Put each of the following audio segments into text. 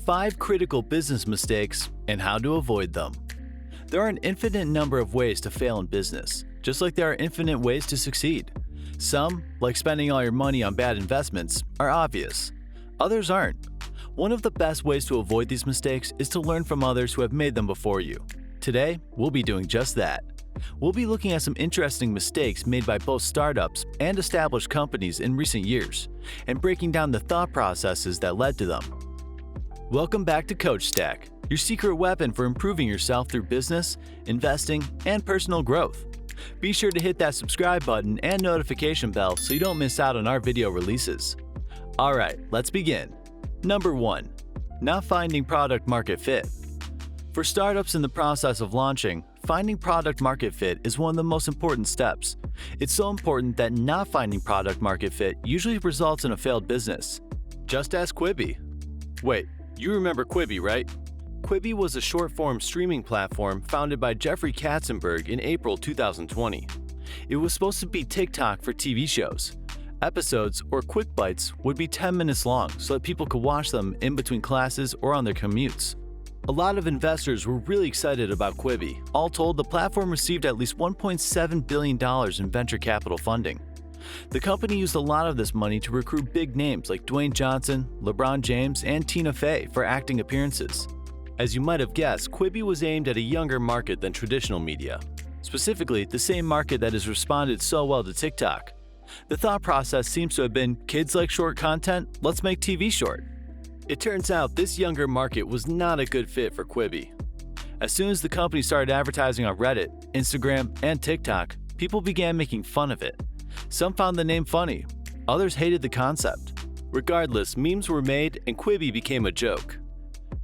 5 critical business mistakes and how to avoid them. There are an infinite number of ways to fail in business, just like there are infinite ways to succeed. Some, like spending all your money on bad investments, are obvious. Others aren't. One of the best ways to avoid these mistakes is to learn from others who have made them before you. Today, we'll be doing just that. We'll be looking at some interesting mistakes made by both startups and established companies in recent years, and breaking down the thought processes that led to them. Welcome back to Coach Stack, your secret weapon for improving yourself through business, investing, and personal growth. Be sure to hit that subscribe button and notification bell so you don't miss out on our video releases. Alright, let's begin. Number 1. Not finding product market fit. For startups in the process of launching, finding product market fit is one of the most important steps. It's so important that not finding product market fit usually results in a failed business. Just ask Quibi. Wait, you remember Quibi, right? Quibi was a short-form streaming platform founded by Jeffrey Katzenberg in April 2020. It was supposed to be TikTok for TV shows. Episodes, or quick bites, would be 10 minutes long so that people could watch them in between classes or on their commutes. A lot of investors were really excited about Quibi. All told, the platform received at least $1.7 billion in venture capital funding. The company used a lot of this money to recruit big names like Dwayne Johnson, LeBron James, and Tina Fey for acting appearances. As you might have guessed, Quibi was aimed at a younger market than traditional media, specifically the same market that has responded so well to TikTok. The thought process seems to have been, kids like short content, let's make TV short. It turns out this younger market was not a good fit for Quibi. As soon as the company started advertising on Reddit, Instagram, and TikTok, people began making fun of it. Some found the name funny, others hated the concept. Regardless, memes were made and Quibi became a joke.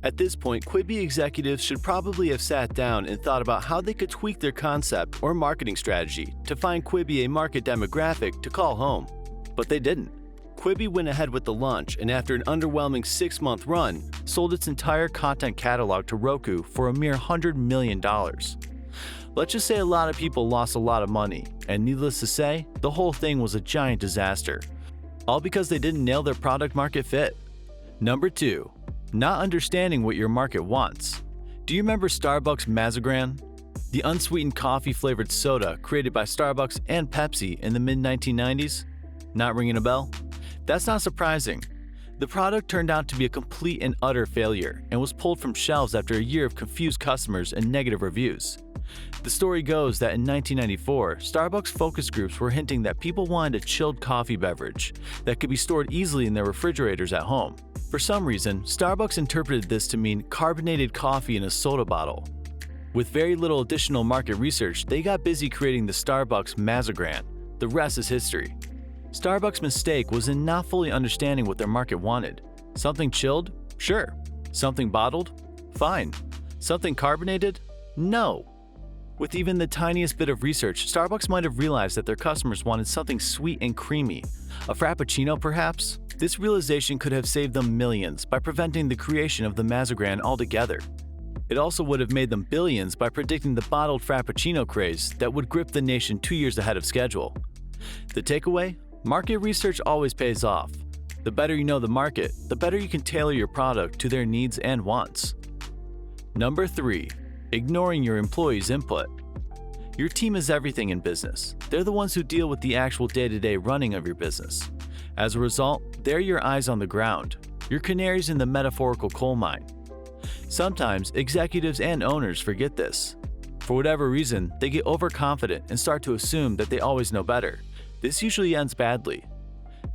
At this point, Quibi executives should probably have sat down and thought about how they could tweak their concept or marketing strategy to find Quibi a market demographic to call home. But they didn't. Quibi went ahead with the launch and after an underwhelming 6-month run, sold its entire content catalog to Roku for a mere $100 million. Let's just say a lot of people lost a lot of money, and needless to say, the whole thing was a giant disaster. All because they didn't nail their product market fit. Number 2. Not understanding what your market wants. Do you remember Starbucks MAZAGRAN? The unsweetened coffee-flavored soda created by Starbucks and Pepsi in the mid-1990s? Not ringing a bell? That's not surprising. The product turned out to be a complete and utter failure and was pulled from shelves after a year of confused customers and negative reviews. The story goes that in 1994, Starbucks focus groups were hinting that people wanted a chilled coffee beverage that could be stored easily in their refrigerators at home. For some reason, Starbucks interpreted this to mean carbonated coffee in a soda bottle. With very little additional market research, they got busy creating the Starbucks MAZAGRAN. The rest is history. Starbucks' mistake was in not fully understanding what their market wanted. Something chilled? Sure. Something bottled? Fine. Something carbonated? No. With even the tiniest bit of research, Starbucks might have realized that their customers wanted something sweet and creamy. A frappuccino, perhaps? This realization could have saved them millions by preventing the creation of the MAZAGRAN altogether. It also would have made them billions by predicting the bottled frappuccino craze that would grip the nation 2 years ahead of schedule. The takeaway? Market research always pays off. The better you know the market, the better you can tailor your product to their needs and wants. Number 3. Ignoring your employees' input. Your team is everything in business. They're the ones who deal with the actual day-to-day running of your business. As a result, they're your eyes on the ground, your canaries in the metaphorical coal mine. Sometimes executives and owners forget this. For whatever reason, they get overconfident and start to assume that they always know better. This usually ends badly.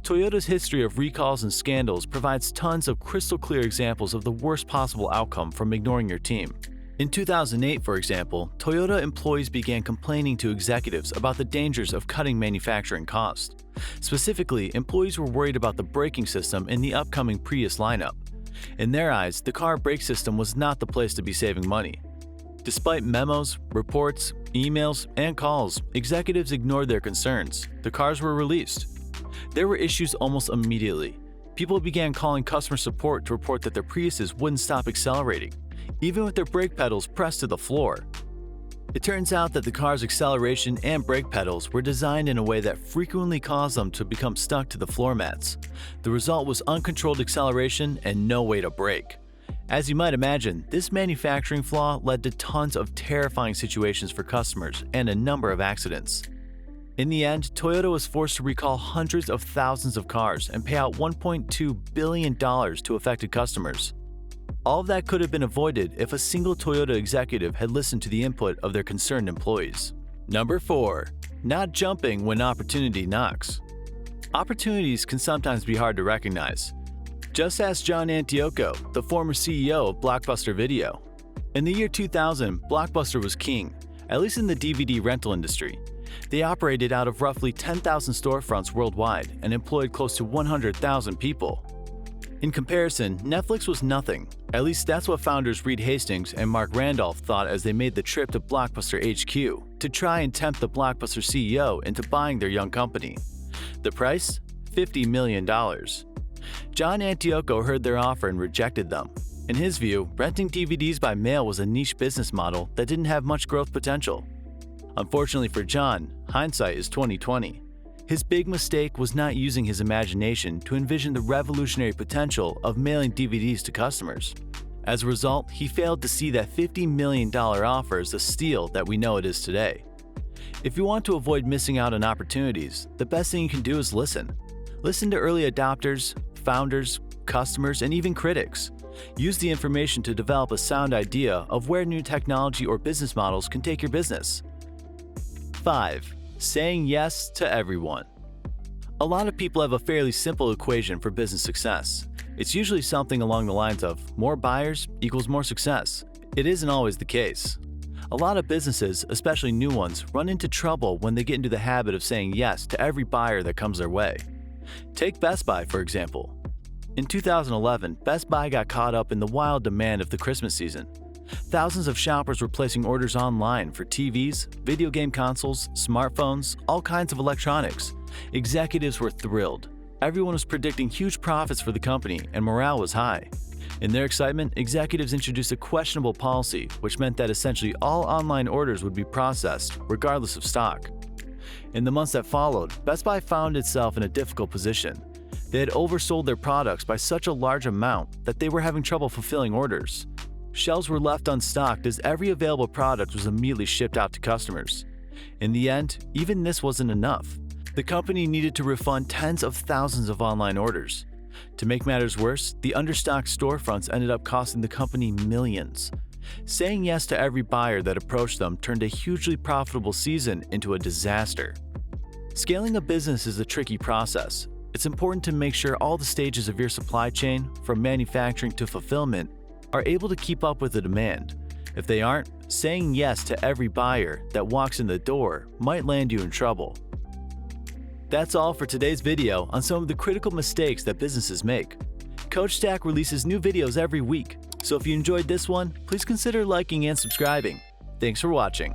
Toyota's history of recalls and scandals provides tons of crystal clear examples of the worst possible outcome from ignoring your team. In 2008, for example, Toyota employees began complaining to executives about the dangers of cutting manufacturing costs. Specifically, employees were worried about the braking system in the upcoming Prius lineup. In their eyes, the car brake system was not the place to be saving money. Despite memos, reports, emails, and calls, executives ignored their concerns. The cars were released. There were issues almost immediately. People began calling customer support to report that their Priuses wouldn't stop accelerating, even with their brake pedals pressed to the floor. It turns out that the car's acceleration and brake pedals were designed in a way that frequently caused them to become stuck to the floor mats. The result was uncontrolled acceleration and no way to brake. As you might imagine, this manufacturing flaw led to tons of terrifying situations for customers and a number of accidents. In the end, Toyota was forced to recall hundreds of thousands of cars and pay out $1.2 billion to affected customers. All of that could have been avoided if a single Toyota executive had listened to the input of their concerned employees. Number 4. Not jumping when opportunity knocks. Opportunities can sometimes be hard to recognize. Just ask John Antioco, the former CEO of Blockbuster Video. In the year 2000, Blockbuster was king, at least in the DVD rental industry. They operated out of roughly 10,000 storefronts worldwide and employed close to 100,000 people. In comparison, Netflix was nothing. At least that's what founders Reed Hastings and Mark Randolph thought as they made the trip to Blockbuster HQ to try and tempt the Blockbuster CEO into buying their young company. The price? $50 million. John Antioco heard their offer and rejected them. In his view, renting DVDs by mail was a niche business model that didn't have much growth potential. Unfortunately for John, hindsight is 20/20. His big mistake was not using his imagination to envision the revolutionary potential of mailing DVDs to customers. As a result, he failed to see that $50 million offer as the steal that we know it is today. If you want to avoid missing out on opportunities, the best thing you can do is listen. Listen to early adopters, founders, customers, and even critics. Use the information to develop a sound idea of where new technology or business models can take your business. 5. Saying yes to everyone. A lot of people have a fairly simple equation for business success. It's usually something along the lines of more buyers equals more success. It isn't always the case. A lot of businesses, especially new ones, run into trouble when they get into the habit of saying yes to every buyer that comes their way. Take Best Buy, for example. In 2011, Best Buy got caught up in the wild demand of the Christmas season. Thousands of shoppers were placing orders online for TVs, video game consoles, smartphones, all kinds of electronics. Executives were thrilled. Everyone was predicting huge profits for the company, and morale was high. In their excitement, executives introduced a questionable policy, which meant that essentially all online orders would be processed, regardless of stock. In the months that followed, Best Buy found itself in a difficult position. They had oversold their products by such a large amount that they were having trouble fulfilling orders. Shelves were left unstocked as every available product was immediately shipped out to customers. In the end, even this wasn't enough. The company needed to refund tens of thousands of online orders. To make matters worse, the understocked storefronts ended up costing the company millions. Saying yes to every buyer that approached them turned a hugely profitable season into a disaster. Scaling a business is a tricky process. It's important to make sure all the stages of your supply chain, from manufacturing to fulfillment, are able to keep up with the demand. If they aren't, saying yes to every buyer that walks in the door might land you in trouble. That's all for today's video on some of the critical mistakes that businesses make. Coach Stack releases new videos every week, so if you enjoyed this one, please consider liking and subscribing. Thanks for watching.